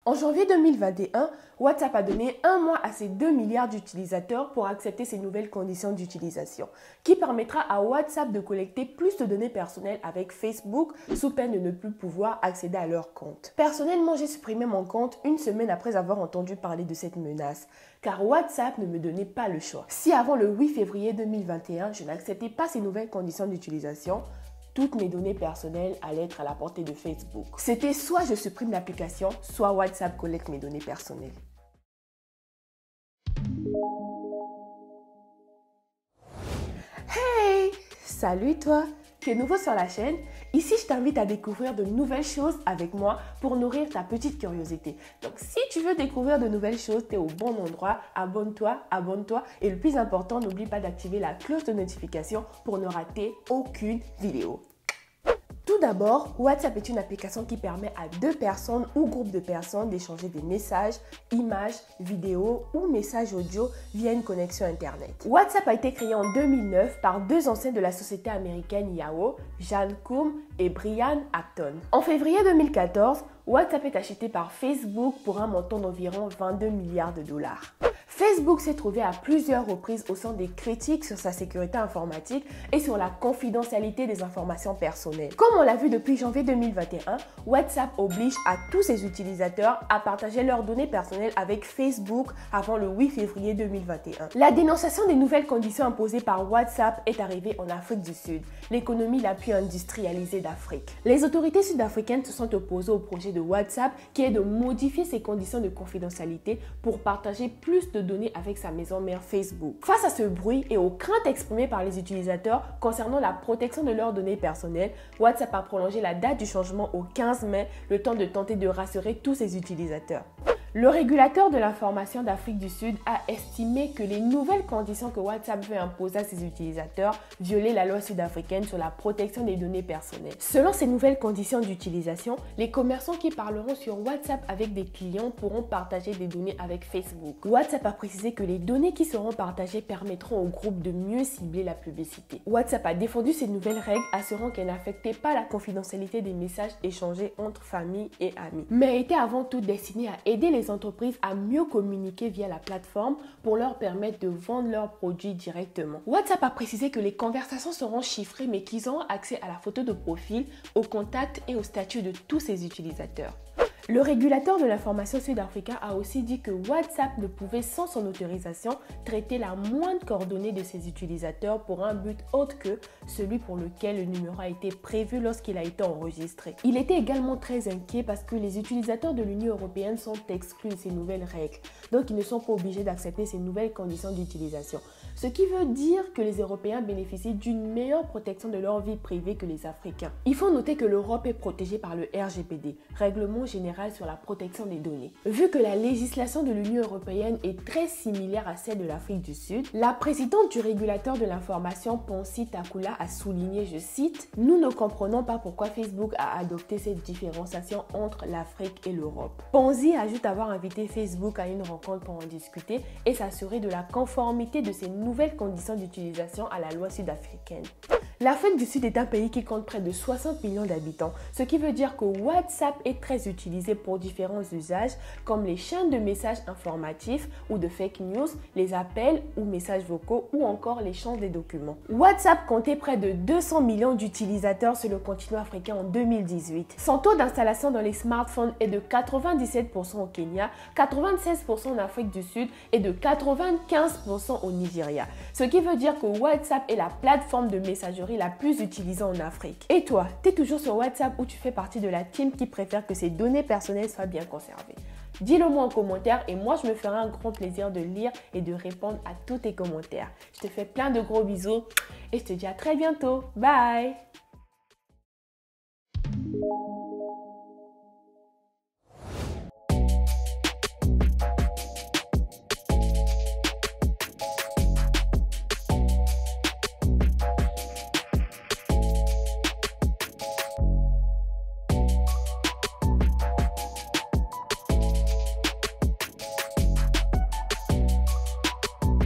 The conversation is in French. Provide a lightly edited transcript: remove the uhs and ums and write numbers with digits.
En janvier 2021, WhatsApp a donné un mois à ses 2 milliards d'utilisateurs pour accepter ces nouvelles conditions d'utilisation, qui permettra à WhatsApp de collecter plus de données personnelles avec Facebook sous peine de ne plus pouvoir accéder à leur compte. Personnellement, j'ai supprimé mon compte une semaine après avoir entendu parler de cette menace, car WhatsApp ne me donnait pas le choix. Si avant le 8 février 2021, je n'acceptais pas ces nouvelles conditions d'utilisation, toutes mes données personnelles allaient être à la portée de Facebook. C'était soit je supprime l'application, soit WhatsApp collecte mes données personnelles. Hey! Salut toi! Tu es nouveau sur la chaîne? Ici, je t'invite à découvrir de nouvelles choses avec moi pour nourrir ta petite curiosité. Donc, si tu veux découvrir de nouvelles choses, tu es au bon endroit. Abonne-toi et le plus important, n'oublie pas d'activer la cloche de notification pour ne rater aucune vidéo. Tout d'abord, WhatsApp est une application qui permet à deux personnes ou groupes de personnes d'échanger des messages, images, vidéos ou messages audio via une connexion Internet. WhatsApp a été créé en 2009 par deux anciens de la société américaine Yahoo, Jan Koum et Brian Acton. En février 2014, WhatsApp est acheté par Facebook pour un montant d'environ 22 milliards de dollars. Facebook s'est trouvé à plusieurs reprises au centre des critiques sur sa sécurité informatique et sur la confidentialité des informations personnelles. Comme on l'a vu depuis janvier 2021, WhatsApp oblige à tous ses utilisateurs à partager leurs données personnelles avec Facebook avant le 8 février 2021. La dénonciation des nouvelles conditions imposées par WhatsApp est arrivée en Afrique du Sud, l'économie la plus industrialisée d'Afrique. Les autorités sud-africaines se sont opposées au projet de WhatsApp qui est de modifier ses conditions de confidentialité pour partager plus de données avec sa maison mère Facebook. Face à ce bruit et aux craintes exprimées par les utilisateurs concernant la protection de leurs données personnelles, WhatsApp a prolongé la date du changement au 15 mai, le temps de tenter de rassurer tous ses utilisateurs. Le régulateur de l'information d'Afrique du Sud a estimé que les nouvelles conditions que WhatsApp veut imposer à ses utilisateurs violaient la loi sud-africaine sur la protection des données personnelles. Selon ces nouvelles conditions d'utilisation, les commerçants qui parleront sur WhatsApp avec des clients pourront partager des données avec Facebook. WhatsApp a précisé que les données qui seront partagées permettront au groupe de mieux cibler la publicité. WhatsApp a défendu ces nouvelles règles, assurant qu'elles n'affectaient pas la confidentialité des messages échangés entre familles et amis, mais étaient avant tout destinées à aider les entreprises à mieux communiquer via la plateforme pour leur permettre de vendre leurs produits directement. WhatsApp a précisé que les conversations seront chiffrées mais qu'ils auront accès à la photo de profil, aux contacts et au statut de tous ses utilisateurs. Le régulateur de l'information sud-africain a aussi dit que WhatsApp ne pouvait sans son autorisation traiter la moindre coordonnée de ses utilisateurs pour un but autre que celui pour lequel le numéro a été prévu lorsqu'il a été enregistré. Il était également très inquiet parce que les utilisateurs de l'Union européenne sont exclus de ces nouvelles règles, donc ils ne sont pas obligés d'accepter ces nouvelles conditions d'utilisation. Ce qui veut dire que les Européens bénéficient d'une meilleure protection de leur vie privée que les Africains. Il faut noter que l'Europe est protégée par le RGPD, Règlement général sur la protection des données. Vu que la législation de l'Union européenne est très similaire à celle de l'Afrique du Sud, la présidente du régulateur de l'information, Ponsi Takula, a souligné, je cite, « Nous ne comprenons pas pourquoi Facebook a adopté cette différenciation entre l'Afrique et l'Europe. » Ponsi ajoute avoir invité Facebook à une rencontre pour en discuter et s'assurer de la conformité de ces nouvelles conditions d'utilisation à la loi sud-africaine. L'Afrique du Sud est un pays qui compte près de 60 millions d'habitants, ce qui veut dire que WhatsApp est très utilisé pour différents usages comme les chaînes de messages informatifs ou de fake news, les appels ou messages vocaux ou encore l'échange des documents. WhatsApp comptait près de 200 millions d'utilisateurs sur le continent africain en 2018. Son taux d'installation dans les smartphones est de 97% au Kenya, 96% en Afrique du Sud et de 95% au Nigeria. Ce qui veut dire que WhatsApp est la plateforme de messagerie la plus utilisée en Afrique. Et toi, t'es toujours sur WhatsApp ou tu fais partie de la team qui préfère que ses données personnelles soient bien conservées? Dis-le moi en commentaire et moi je me ferai un grand plaisir de lire et de répondre à tous tes commentaires. Je te fais plein de gros bisous et je te dis à très bientôt. Bye!